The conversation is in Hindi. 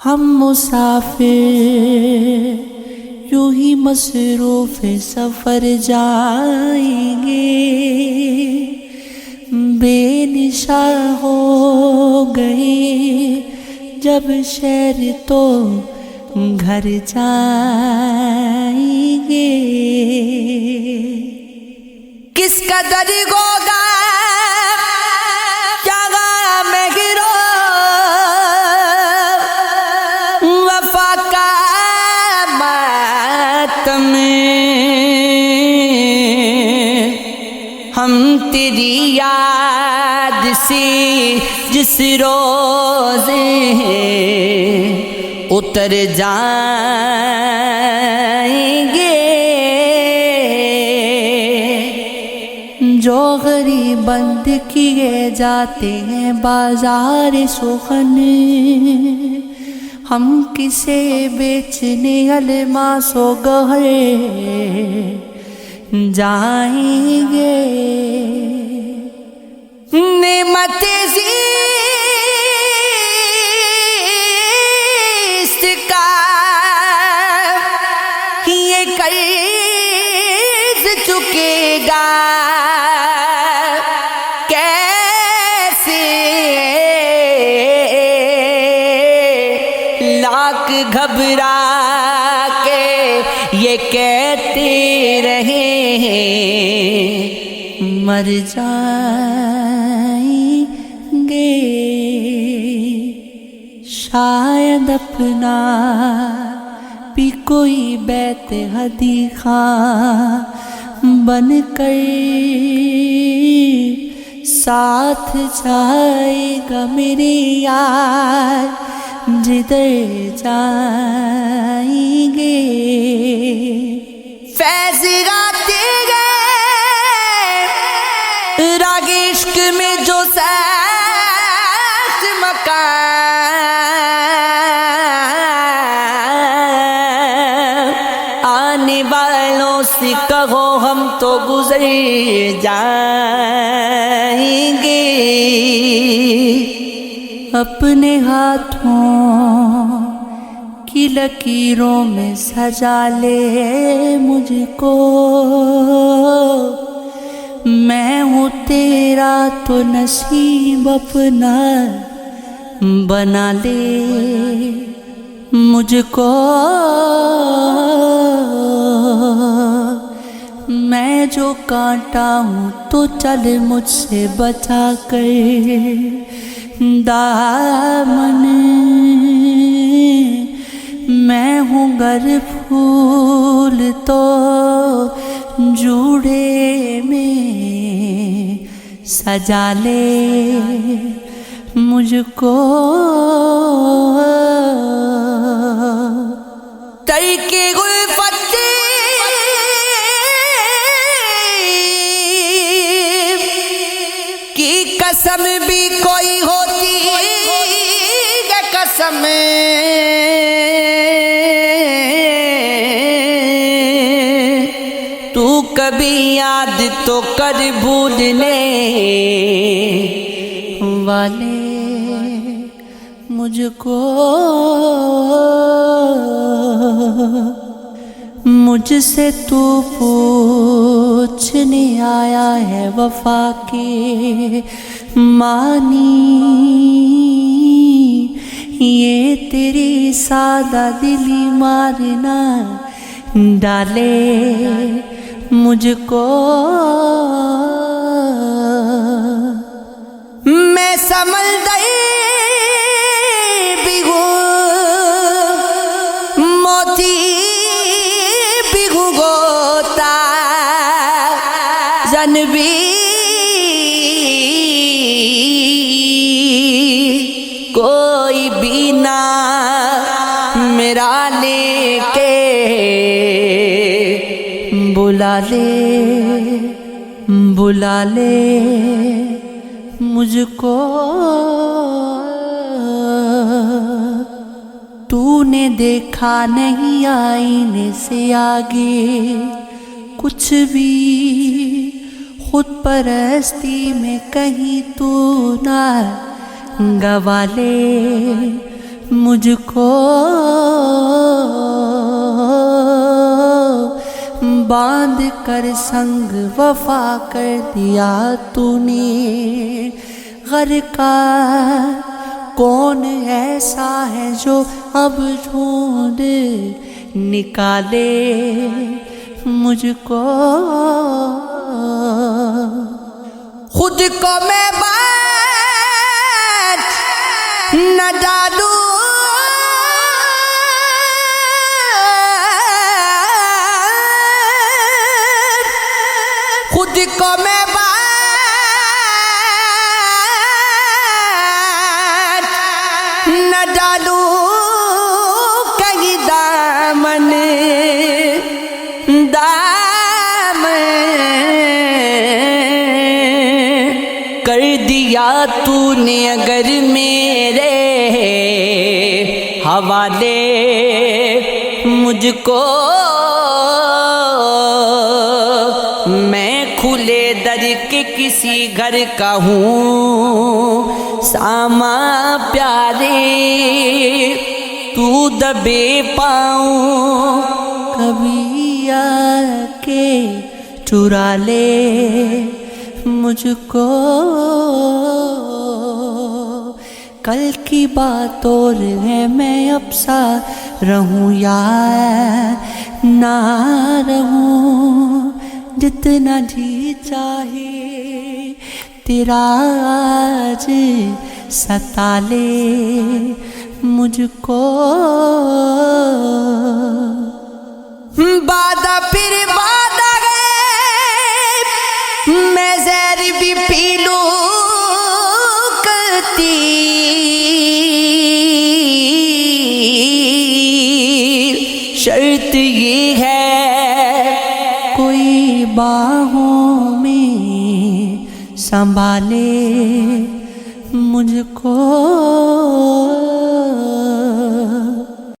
हम मुसाफिर यूं ही मसरूफ़ सफ़र जाएंगे, बेनिशा हो गए जब शहर तो घर जाएंगे। किस कदर गोगा हम तेरी याद से जिस रोज़ उतर जाएंगे, जो गरीब बंद किए जाते हैं बाजार सुखन, हम किसे बेचने अलमासो गहरे जाएंगे। नेमत ज़िस्त का ये कर्ज चुकेगा कैसे, लाख घबरा के ये कहते रहे मर जाएंगे। शायद अपना भी कोई बैत हदी खां बनकर साथ जाएगा मेरे यार जिधर जाएंगे। फैज़ गाते गए रागे इश्क में जो साथ मकान, आने वालों से कहो हम तो गुजर जाएंगे। अपने हाथों की लकीरों में सजा ले मुझको, मैं हूँ तेरा तो नसीब अपना बना ले मुझको। मैं जो कांटा हूँ तो चल मुझसे बचा कर दामन, मैं हूँ गर फूल तो जूड़े में सजा ले मुझको। तरीके गुल्फत की कसम भी कोई होती है कसम, तू कभी याद तो कर भूलने वाले मुझको। मुझसे तू पूछने आया है वफा के मानी, ये तेरी सादा दिली मारना डाले मुझको। मैं समंदर भी हूँ मोती भी हूँ गोता जन भी कोई भी ना मेरा लेके बुला ले मुझको। तूने देखा नहीं आईने से आगे कुछ भी, खुद परस्ती में कहीं तू ना गवा ले मुझको बांध कर संग वफा कर दिया तूने। घर का कौन ऐसा है जो अब ढूंढ निकाले मुझको। खुद को मैं बात न डालूं, खुद को मैं बात न डालूं कहीं दामन कर दिया तूने अगर मेरे हवाले मुझको। मैं खुले दर के किसी घर का हूँ सामा प्यारे, तू दबे पाऊँ कभी आके चुरा ले मुझको। कल की बात और है मैं अब सा रहूं यार ना रहूं, जितना जी चाहे तेरा आज सता ले मुझको। वादा फिर वादा गए, मैं जहर भी पी लूं करती, शर्त ये है कोई बाहों में संभाले मुझको।